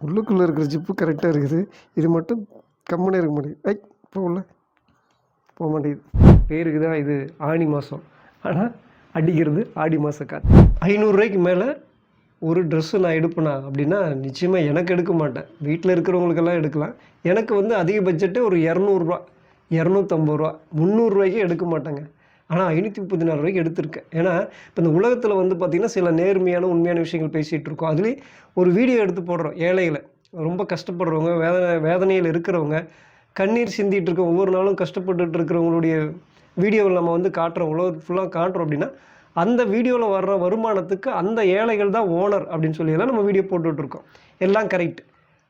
உள்ளுக்குள்ளே இருக்கிற ஜிப்பு கரெக்டாக இருக்குது. இது மட்டும் கம்முனே இருக்க மாட்டேங்குது. போகல போக மாட்டேங்குது. பேருக்கு தான் இது ஆனி மாதம், ஆனால் அடிக்கிறது ஆடி மாதம் காற்று. 500 மேலே ஒரு ட்ரெஸ்ஸு நான் எடுப்பேனா அப்படின்னா நிச்சயமாக எனக்கு எடுக்க மாட்டேன். வீட்டில் இருக்கிறவங்களுக்கெல்லாம் எடுக்கலாம். எனக்கு வந்து அதிக பட்ஜெட்டு ஒரு 200 250 300 எடுக்க மாட்டேங்க. ஆனால் 534 எடுத்திருக்கேன். ஏன்னா இப்போ இந்த உலகத்தில் வந்து பார்த்திங்கன்னா சில நேர்மையான உண்மையான விஷயங்கள் பேசிகிட்டு இருக்கோம். அதுலேயும் ஒரு வீடியோ எடுத்து போடுறோம். ஏழைகளை, ரொம்ப கஷ்டப்படுறவங்க, வேதனையில் இருக்கிறவங்க, கண்ணீர் சிந்திகிட்டு இருக்க, ஒவ்வொரு நாளும் கஷ்டப்பட்டுட்டு இருக்கிறவங்களுடைய வீடியோவில் நம்ம வந்து காட்டுறோம், உலகம் ஃபுல்லாக காட்டுறோம். அப்படின்னா அந்த வீடியோவில் வர்ற வருமானத்துக்கு அந்த ஏழைகள் தான் ஓனர் அப்படின்னு சொல்லியெல்லாம் நம்ம வீடியோ போட்டுட்ருக்கோம். எல்லாம் கரெக்ட்.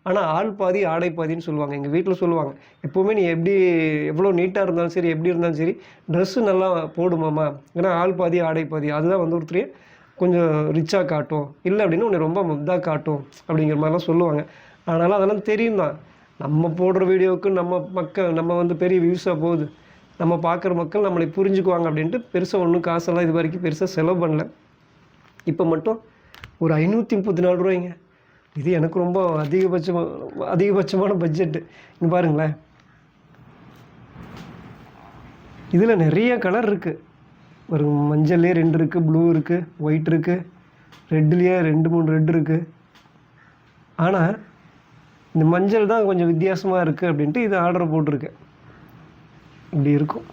ஆனால் ஆள் பாதி ஆடை பாதின்னு சொல்லுவாங்க. எங்கள் வீட்டில் சொல்லுவாங்க, எப்போவுமே நீ எவ்வளோ நீட்டாக இருந்தாலும் சரி, எப்படி இருந்தாலும் சரி, ட்ரெஸ்ஸு நல்லா போடுமாம்மா, ஏன்னா ஆள் பாதி ஆடை பாதி, அதுதான் வந்து ஒருத்தரையே கொஞ்சம் ரிச்சாக காட்டும், இல்லை அப்படின்னு உன்னை ரொம்ப முத்தாக காட்டும் அப்படிங்கிற மாதிரிலாம் சொல்லுவாங்க. அதனால் அதெல்லாம் தெரியும் தான். நம்ம போடுற வீடியோவுக்கு நம்ம வந்து பெரிய வியூஸாக போகுது, நம்ம பார்க்குற மக்கள் நம்மளை புரிஞ்சுக்குவாங்க அப்படின்ட்டு பெருசாக ஒன்றும் காசெல்லாம் இது வரைக்கும் பெருசாக செலவு பண்ணல. இப்போ மட்டும் ஒரு 534 இது எனக்கு ரொம்ப அதிகபட்சமான பட்ஜெட்டு. இங்கே பாருங்களேன், இதில் நிறைய கலர் இருக்குது. ஒரு மஞ்சள்லேயே 2 இருக்குது, ப்ளூ இருக்குது, ஒயிட் இருக்குது, ரெட்லேயே 2-3 ரெட் இருக்குது. ஆனால் இந்த மஞ்சள் தான் கொஞ்சம் வித்தியாசமாக இருக்குது அப்படின்ட்டு இது ஆர்டர் போட்டிருக்கேன். இப்படி இருக்கும்.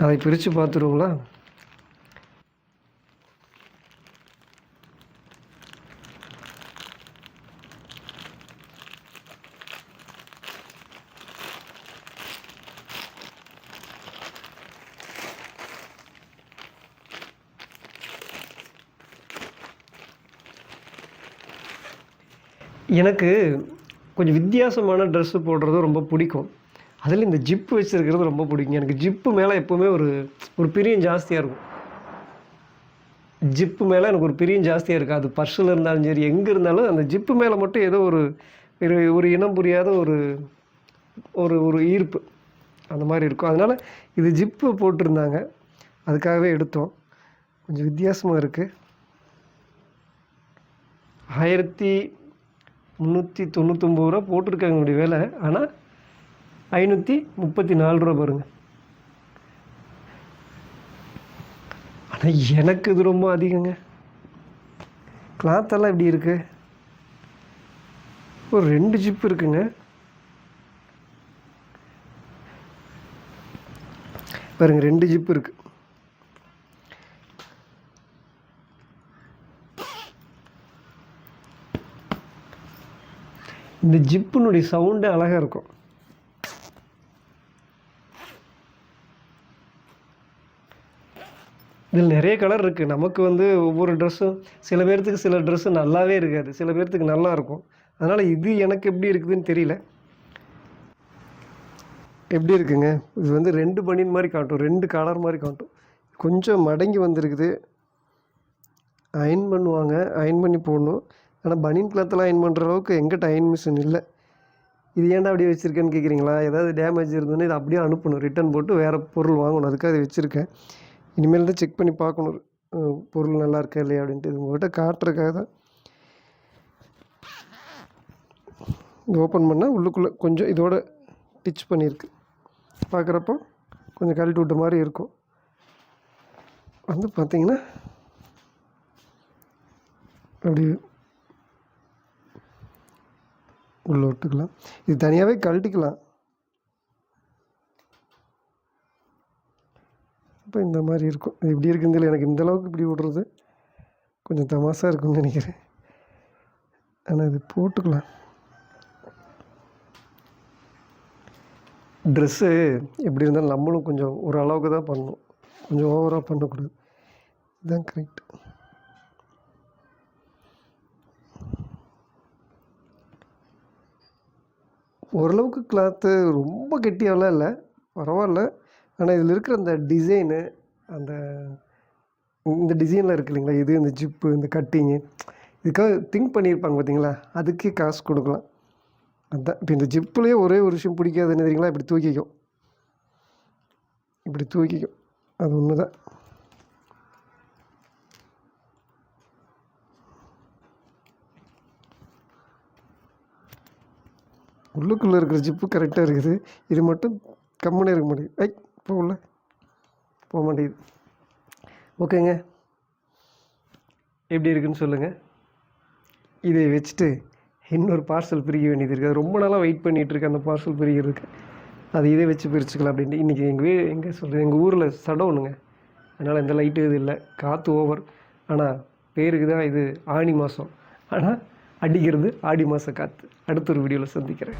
அதை பிரித்து பார்த்துருவோங்களா? எனக்கு கொஞ்சம் வித்தியாசமான ட்ரெஸ்ஸு போடுறது ரொம்ப பிடிக்கும். அதில் இந்த ஜிப்பு வச்சுருக்கிறது ரொம்ப பிடிக்கும். எனக்கு ஜிப்பு மேலே எப்போவுமே ஒரு பிரியம் ஜாஸ்தியாக இருக்கும். ஜிப்பு மேலே எனக்கு ஒரு பிரியம் ஜாஸ்தியாக இருக்குது. அது பர்ஸில் இருந்தாலும் சரி, எங்கே இருந்தாலும் அந்த ஜிப்பு மேலே மட்டும் ஏதோ ஒரு இனம் புரியாத ஒரு ஈர்ப்பு அந்த மாதிரி இருக்கும். அதனால் இது ஜிப்பு போட்டிருந்தாங்க, அதுக்காகவே எடுத்தோம். கொஞ்சம் வித்தியாசமாக இருக்குது. 1399 போட்டிருக்காங்க என்னுடைய வேலை. ஆனால் 534 பாருங்கள். ஆனால் எனக்கு இது ரொம்ப அதிகங்க. கிளாத்தெல்லாம் எப்படி இருக்குது? ஒரு 2 ஜிப்பு இருக்குங்க. பாருங்க, 2 ஜிப்பு இருக்குது. இந்த ஜிப்புனுடைய சவுண்டே அழகாக இருக்கும். இதில் நிறைய கலர் இருக்குது. நமக்கு வந்து ஒவ்வொரு ட்ரெஸ்ஸும், சில பேர்த்துக்கு சில ட்ரெஸ்ஸு நல்லாவே இருக்காது, சில பேர்த்துக்கு நல்லா இருக்கும். அதனால் இது எனக்கு எப்படி இருக்குதுன்னு தெரியல. எப்படி இருக்குங்க? இது வந்து 2 பனியன் மாதிரி காட்டும், 2 கலர் மாதிரி காட்டும். கொஞ்சம் மடங்கி வந்திருக்குது. அயன் பண்ணுவாங்க, அயன் பண்ணி போடணும். ஆனால் பனியன் கிளாத்தெல்லாம் அயன் பண்ணுற அளவுக்கு எங்கிட்ட அயன் மிஷின் இல்லை. இது ஏன்டா அப்படியே வச்சுருக்கேன்னு கேட்குறீங்களா? ஏதாவது டேமேஜ் இருந்ததுன்னு இதை அப்படியே அனுப்பணும், ரிட்டன் போட்டு வேறு பொருள் வாங்கணும். அதுக்காக அதை வச்சுருக்கேன். இனிமேல் தான் செக் பண்ணி பார்க்கணும் பொருள் நல்லா இருக்கா இல்லையா அப்படின்ட்டு. இது உங்கள்கிட்ட காட்டுறதுக்காக தான். ஓப்பன் பண்ணால் உள்ளுக்குள்ளே கொஞ்சம் இதோட டிச் பண்ணியிருக்கு. பார்க்குறப்போ கொஞ்சம் கழட்டி விட்ட மாதிரி இருக்கும். வந்து பார்த்திங்கன்னா அப்படி உள்ளே விட்டுக்கலாம். இது தனியாகவே கழட்டிக்கலாம். இப்போ இந்த மாதிரி இருக்கும். இது இப்படி இருக்குன்னு தெரியல, எனக்கு இந்தளவுக்கு இப்படி விடுறது கொஞ்சம் தமாசாக இருக்குன்னு நினைக்கிறேன். ஆனால் இது போட்டுக்கலாம். ட்ரெஸ்ஸு எப்படி இருந்தாலும் நம்மளும் கொஞ்சம் ஒரு அளவுக்கு தான் பண்ணணும், கொஞ்சம் ஓவராக பண்ணக்கூடாது. இதுதான் கரெக்ட். ஓரளவுக்கு கிளாத்து ரொம்ப கெட்டியாகலாம் இல்லை, பரவாயில்ல. ஆனால் இதில் இருக்கிற அந்த டிசைனு, இந்த டிசைனில் இருக்குது இல்லைங்களா, இது இந்த ஜிப்பு, இந்த கட்டிங்கு, இதுக்காக திங்க் பண்ணியிருப்பாங்க பார்த்தீங்களா, அதுக்கே காசு கொடுக்கலாம். அதுதான். இப்போ இந்த ஜிப்புலேயே ஒரே ஒரு விஷயம் பிடிக்காது என்ன தெரியுங்களா? இப்படி தூக்கிக்கும். அது ஒன்று தான். உள்ளுக்குள்ளே இருக்கிற ஜிப்பு கரெக்டாக இருக்குது. இது மட்டும் கம்முனே இருக்க மாட்டேங்குது. போக மாட்டேங்குது. ஓகேங்க, எப்படி இருக்குன்னு சொல்லுங்கள். இதை வச்சுட்டு இன்னொரு பார்சல் பிரிக்க வேண்டியது இருக்குது. அது ரொம்ப நாளாக வெயிட் பண்ணிகிட்ருக்கேன் அந்த பார்சல் பிரிக்கிறதுக்கு. அது இதை வச்சு பிரிச்சுக்கலாம் அப்படின்ட்டு. இன்றைக்கி எங்கள் ஊரில் சடவுனுங்க. அதனால் எந்த லைட்டு இது இல்லை, காற்று ஓவர். ஆனால் பேருக்கு தான் இது ஆனி மாதம். ஆனால் அடிக்கிறது ஆடி மாத காற்று. அடுத்த ஒரு வீடியோவில் சந்திக்கிறேன்.